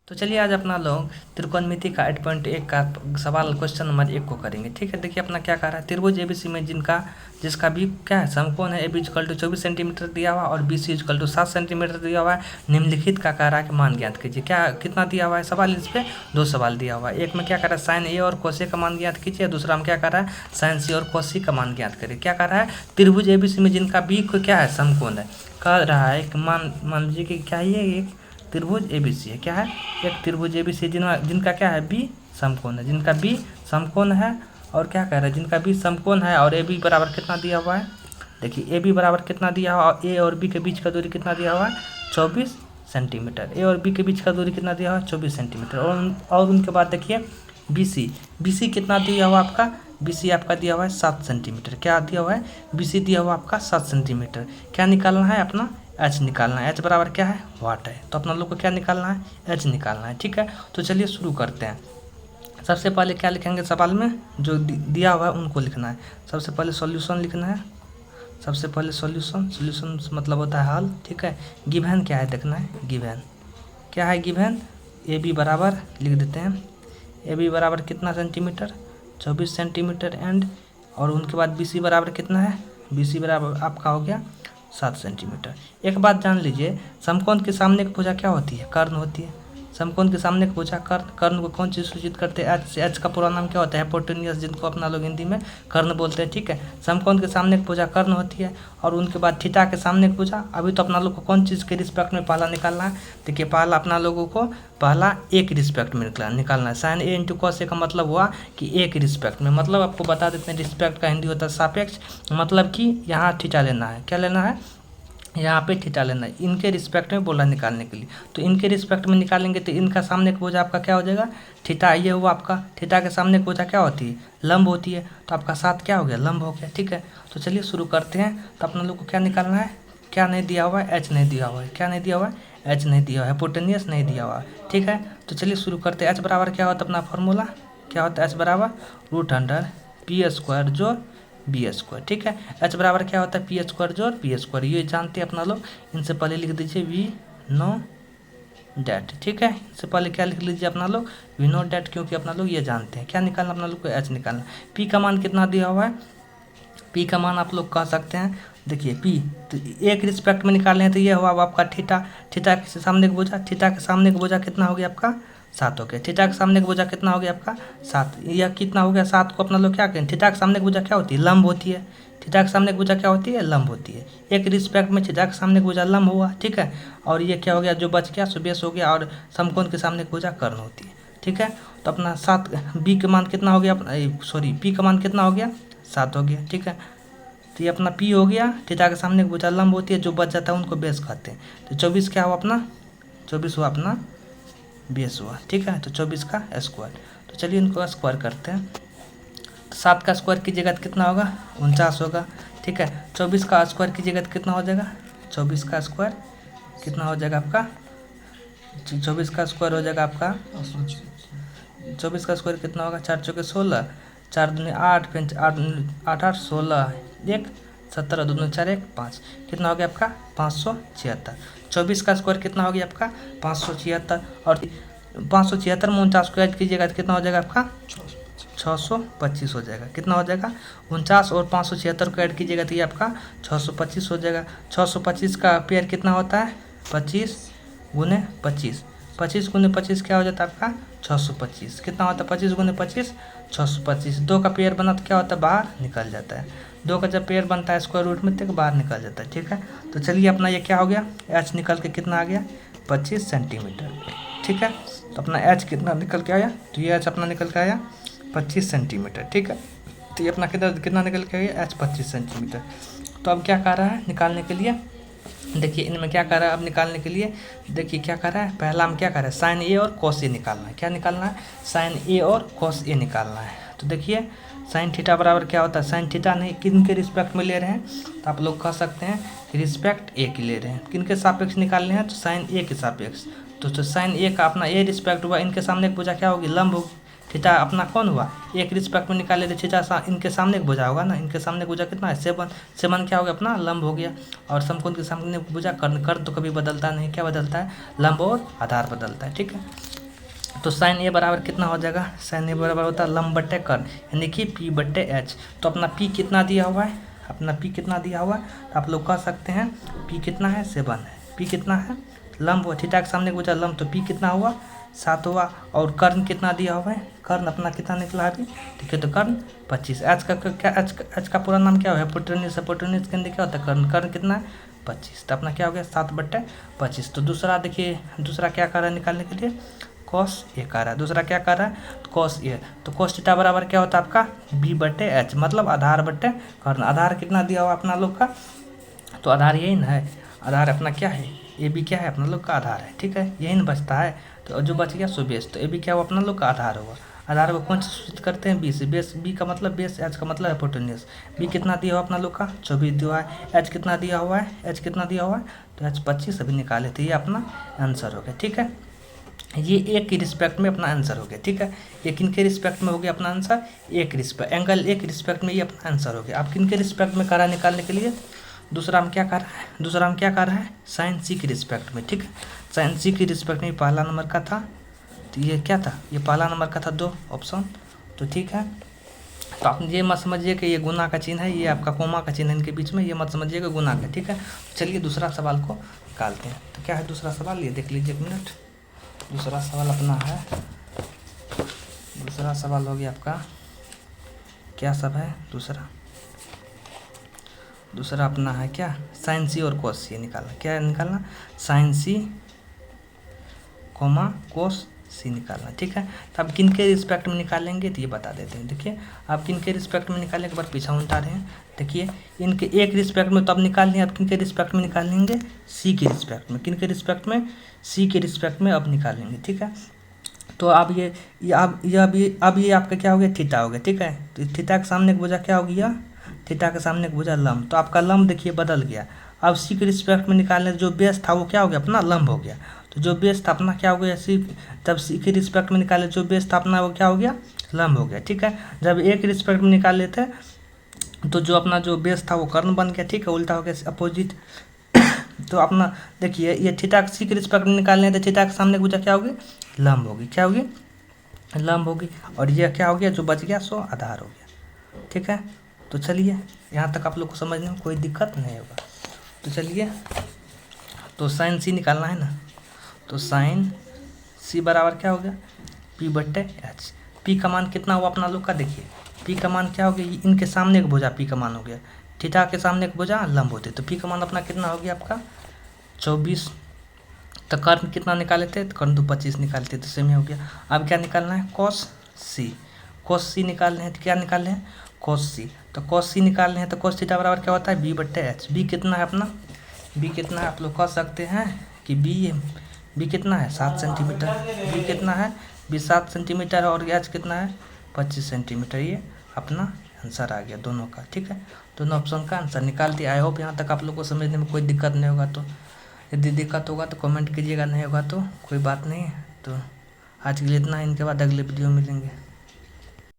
तो चलिए आज अपना लोग त्रिकोणमिति का 8.1 का सवाल क्वेश्चन नंबर 1 को करेंगे। ठीक है, देखिए अपना क्या कह रहा है, त्रिभुज एबीसी में जिसका भी क्या है समकोण है, AB इक्वल टू 24 सेंटीमीटर दिया हुआ और BC इक्वल टू 7 सेंटीमीटर दिया हुआ है। निम्नलिखित का कह रहा है कि मान ज्ञात कीजिए। क्या कितना दिया हुआ है सवाल, इस पर 2 सवाल दिया हुआ है। एक में क्या कर रहा है साइन ए और कोस ए का मान ज्ञात कीजिए, दूसरा में क्या कर रहा है साइन सी और कोस सी का मान ज्ञात करिए। क्या कर रहा है, त्रिभुज एबीसी में जिनका बी को क्या है समकोण है, कह रहा है कि मान लीजिए कि क्या ये एक त्रिभुज एबीसी है, क्या है एक त्रिभुज एबीसी जिनका क्या है बी समकोण है, जिनका बी समकोण है। और क्या कह रहे हैं जिनका बी समकोण है और ए बी बराबर कितना दिया हुआ है, देखिए ए बी बराबर कितना दिया हुआ है, ए और बी के बीच का दूरी कितना दिया हुआ है 24 सेंटीमीटर। ए और बी के बीच का दूरी कितना दिया हुआ है 24 सेंटीमीटर। और उनके बाद देखिए BC कितना दिया हुआ आपका, BC आपका दिया हुआ है 7 सेंटीमीटर। क्या दिया हुआ है, BC दिया हुआ आपका 7 सेंटीमीटर। क्या निकालना है अपना H निकालना है। H बराबर क्या है वाट है, तो अपना लोग को क्या निकालना है H निकालना है। ठीक है, तो चलिए शुरू करते हैं। सबसे पहले क्या लिखेंगे सवाल में जो दिया हुआ है उनको लिखना है। सबसे पहले सॉल्यूशन लिखना है, सबसे पहले सॉल्यूशन मतलब होता है हल। ठीक है, गिवन क्या है देखना है, गिवन क्या है, गिवन ए बी बराबर लिख देते हैं, ए बी बराबर कितना सेंटीमीटर 24 सेंटीमीटर एंड और उनके बाद BC बराबर कितना है, BC बराबर आपका हो गया 7 सेंटीमीटर। एक बात जान लीजिए, समकोण के सामने की भुजा क्या होती है, कर्ण होती है। समकोण के सामने की भुजा कर्ण को कौन चीज़ सूचित करते हैं, H का पूरा नाम क्या होता है हाइपोटेन्यूस, जिनको अपना लोग हिंदी में कर्ण बोलते हैं। ठीक है, समकोण के सामने की भुजा कर्ण होती है और उनके बाद थीटा के सामने की भुजा। अभी तो अपना लोग को कौन चीज़ के रिस्पेक्ट में पहला निकालना है, देखिए पहला अपना लोगों को पहला एक रिस्पेक्ट में निकालना है। Sign A into cos A का मतलब हुआ कि एक रिस्पेक्ट में, मतलब आपको बता देते हैं रिस्पेक्ट का हिंदी होता है सापेक्ष, मतलब कि यहाँ थीटा लेना है, क्या लेना है यहाँ पे थीटा लेना है, इनके रिस्पेक्ट में बोला निकालने के लिए। तो इनके रिस्पेक्ट में निकालेंगे तो इनका सामने का भुजा आपका क्या हो जाएगा थीटा, ये हुआ आपका थीटा के सामने का भुजा क्या होती है लंब होती है, तो आपका 7 क्या हो गया लंब हो गया। ठीक है, तो चलिए शुरू करते हैं। तो अपना लोग को क्या निकालना है, क्या नहीं दिया हुआ है H नहीं दिया हुआ है, क्या नहीं दिया हुआ है H नहीं दिया हुआ है, हाइपोटेन्यूस नहीं दिया हुआ है। ठीक है, तो चलिए शुरू करते हैं। H बराबर क्या होता है अपना फॉर्मूला, क्या होता है H बराबर √p² जोड़ b²। ठीक है, H बराबर क्या होता है p² जोड़ p², ये जानते हैं अपना लोग। इनसे पहले लिख दीजिए V नो डैट। ठीक है, इससे पहले क्या लिख लीजिए अपना लोग V नो डैट, क्योंकि अपना लोग ये जानते हैं क्या निकालना अपना लोग को H निकालना। P का मान कितना दिया हुआ है, P का मान आप लोग कह सकते हैं, देखिए P तो एक रिस्पेक्ट में निकाल लें तो ये हुआ आपका थीटा, थीटा के सामने का भुजा, थीटा के सामने का भुजा कितना हो गया आपका 7 हो गया। थीटा के सामने का भुजा कितना हो गया आपका 7, यह कितना हो गया 7 को अपना लोग क्या करें, थीटा के सामने का भुजा क्या होती है लंब होती है, थीटा के सामने का भुजा क्या होती है लंब होती है। एक रिस्पेक्ट में थीटा के सामने का भुजा लंब हुआ। ठीक है, और ये क्या हो गया जो बच गया सो बेस हो गया, और समकोण के सामने का भुजा कर्ण होती है। ठीक है, तो अपना 7 B का मान कितना हो गया, P का मान कितना हो गया 7 हो गया। ठीक है, तो ये अपना P हो गया, थीटा के सामने की भुजा लंब होती है, जो बच जाता है उनको बेस कहते हैं। तो 24 क्या हुआ अपना 24 हुआ अपना बेस हुआ। ठीक है, तो 24 का स्क्वायर। तो चलिए इनको स्क्वायर करते हैं। तो 7 का स्क्वायर कीजिएगा तो कितना होगा 49 होगा। ठीक है, 24 का स्क्वायर कीजिएगा तो कितना हो जाएगा, 24 का स्क्वायर कितना हो जाएगा आपका, 24 का स्क्वायर हो जाएगा आपका 24 का स्क्वायर कितना होगा 4 चौके 16, 4 दूनी 8, फिर 8 8 16 1 17 2 4 1 5, कितना हो गया आपका 576। 24 का स्क्वायर कितना हो गया आपका 576, और 576 में 49 को ऐड कीजिएगा तो कितना हो जाएगा आपका 625 हो जाएगा। कितना हो जाएगा 49 और 576 को ऐड कीजिएगा तो ये आपका 625 हो जाएगा। 625 का पेयर कितना होता है 25 गुने 25, 25 गुने 25 क्या हो जाता है आपका 625। कितना होता है 25 गुने 25 625। 2 का पेयर बना तो क्या होता है बाहर निकल जाता है, 2 का जब पेयर बनता है स्क्वायर रूट में तो बाहर निकल जाता है। ठीक है, तो चलिए अपना ये क्या हो गया H निकल के कितना आ गया 25 सेंटीमीटर। ठीक है, तो अपना H कितना निकल के आया, तो ये H अपना निकल के आया 25 सेंटीमीटर। ठीक है, तो ये अपना कितना निकल के आया H 25 सेंटीमीटर। तो अब क्या कर रहा है निकालने के लिए, देखिए इनमें क्या कर रहा है अब निकालने के लिए, देखिए क्या कर रहा है पहला हम क्या कर रहे हैं साइन ए और कॉस ए निकालना है। क्या निकालना है साइन ए और कॉस ए निकालना है। तो देखिए साइन थीटा बराबर क्या होता है, साइन थीटा नहीं किन के रिस्पेक्ट में ले रहे हैं, तो आप लोग कह सकते हैं रिस्पेक्ट ए की ले रहे हैं। किन के सापेक्ष निकालने हैं, तो साइन ए के सापेक्ष। तो साइन ए का अपना ए रिस्पेक्ट हुआ, इनके सामने की भुजा क्या होगी लंब होगी। थीटा अपना कौन हुआ एक रिस्पेक्ट में निकाले थे, थीटा इनके सामने की भुजा होगा ना, इनके सामने की भुजा कितना है 7, 7 क्या हो गया अपना लंब हो गया। और समकोण के सामने भुजा कर्ण, कर्ण तो कभी बदलता नहीं, क्या बदलता है लंब और आधार बदलता है। ठीक है, तो साइन ए बराबर कितना हो जाएगा, साइन ए बराबर होता है लंब बटे कर्ण, यानी कि पी बटे एच। तो अपना पी कितना दिया हुआ है, अपना पी कितना दिया हुआ है, तो आप लोग कह सकते हैं पी कितना है 7 है, पी कितना है लंब थीटा के सामने पूछा लंब, तो पी कितना हुआ 7 हुआ। और कर्ण कितना दिया हुआ है, कर्ण अपना कितना निकला है अभी, ठीक है, तो कर्ण 25। एच का क्या, एच का पूरा नाम क्या है, हिपोटेन्यूस, हिपोटेन्यूस के अंदर क्या होता है कर्ण, कर्ण कितना है 25, तो अपना क्या हो गया 7/25। तो दूसरा देखिए, दूसरा क्या कर रहा है निकालने के लिए, कॉस ए कर रहा है, दूसरा क्या कर रहा है कॉस ए। तो कॉस थीटा बराबर क्या होता है आपका b/h, मतलब आधार बटे कर्ण। आधार कितना दिया हुआ अपना लोग का, तो आधार यही ना है, आधार अपना क्या है ए बी, क्या है अपना लोग का आधार है, ठीक है, यही ना बचता है। तो जो बच गया सो बेस, तो ए बी क्या हुआ अपना लोग का आधार होगा। आधार को कौन से सूचित करते हैं, बी से, बेस बी का मतलब बेस, एच का मतलब हिपोटेन्यूस। बी कितना दिया हुआ अपना लोग का 24 दिया हुआ है, एच कितना दिया हुआ है, एच कितना दिया हुआ है, तो एच 25 अभी निकाले, तो ये अपना आंसर हो गया, ठीक है। ये एक के रिस्पेक्ट में अपना आंसर हो गया, ठीक है। ये किन के रिस्पेक्ट में हो गया अपना आंसर, एक रिस्पेक्ट, एंगल एक रिस्पेक्ट में ये अपना आंसर हो गया। आप किन के रिस्पेक्ट में करा निकालने के लिए, दूसरा हम क्या कर रहा है, दूसरा हम क्या कर रहा है साइन सी के रिस्पेक्ट में, ठीक है। साइन सी के रिस्पेक्ट में पहला नंबर का था, तो ये क्या था, ये पहला नंबर का था 2 ऑप्शन, तो ठीक है। तो आप ये मत समझिए कि ये गुना का चिन्ह है, ये आपका कोमा का चिन्ह है इनके बीच में, ये मत समझिएगा गुना का, ठीक है। चलिए दूसरा सवाल को निकालते हैं। तो क्या है दूसरा सवाल, ये देख लीजिए एक मिनट। दूसरा सवाल अपना है, दूसरा सवाल हो गया आपका, क्या सब है दूसरा, दूसरा अपना है क्या, साइन सी और कोस सी निकालना। क्या निकालना, साइन सी कोमा कोस सी निकालना, ठीक है। तो आप किन के रिस्पेक्ट में निकालेंगे, तो ये बता देते हैं। देखिए आप किन के रिस्पेक्ट में निकालेंगे, एक बार पीछा उल्टा रहे हैं। देखिए इनके एक रिस्पेक्ट में तो अब निकाल लेंगे, आप किन के रिस्पेक्ट में निकालेंगे, सी के रिस्पेक्ट में, किन के रिस्पेक्ट में, सी के रिस्पेक्ट में अब निकालेंगे, ठीक है। तो अब ये अब ये आपका क्या हो गया, थीटा हो गया, ठीक है। तो थीटा के सामने एक भुजा क्या हो गया, थीटा के सामने एक भुजा लंब, तो आपका लंब देखिए बदल गया। अब सी के रिस्पेक्ट में निकालने जो बेस था वो क्या हो गया अपना लंब हो गया। तो जो बेस था अपना क्या हो गया, सी, जब सी के रिस्पेक्ट में निकाले जो बेस था अपना वो क्या हो गया लंब हो गया, ठीक है। जब ए के रिस्पेक्ट में निकाल लेते तो जो अपना जो बेस था वो कर्ण बन गया, ठीक है, उल्टा हो गया अपोजिट। तो अपना देखिए ये थीटा सी के रिस्पेक्ट में निकालने तो थीटा के सामने भुजा क्या होगी लंब होगी, क्या होगी लंब होगी, और ये क्या हो गया जो बच गया सो आधार हो गया, ठीक है। तो चलिए यहाँ तक आप लोग को समझने में कोई दिक्कत नहीं होगा। तो चलिए, तो साइन सी निकालना है ना, तो साइन सी बराबर क्या हो गया p/h। पी का मान कितना हुआ अपना लोग का, देखिए पी का मान क्या हो गया, इनके सामने एक भुजा पी का मान हो गया, थीटा के सामने एक भुजा लंब होते, तो पी का मान अपना कितना हो गया आपका 24। तो कर्ण कितना निकाले थे, तो कर्ण तो 25 निकालते, तो सेम हो गया। अब क्या निकालना है कॉस सी, कॉस सी निकालने हैं, तो क्या निकालने हैं कॉस सी। तो कॉस सी निकालने हैं तो कॉस थीटा बराबर क्या होता है b/h। बी कितना है अपना, बी कितना है आप लोग कह सकते हैं कि बी कितना है 7 सेंटीमीटर, बी कितना है 7 सेंटीमीटर, और एच कितना है 25 सेंटीमीटर। ये अपना आंसर आ गया दोनों का, ठीक है। दोनों ऑप्शन का आंसर निकाल दिया। आई होप यहाँ तक आप लोग को समझने में कोई दिक्कत नहीं होगा। तो यदि दिक्कत होगा तो कमेंट कीजिएगा, नहीं होगा तो कोई बात नहीं है। तो आज के लिए इतना, इनके बाद अगले वीडियो मिलेंगे।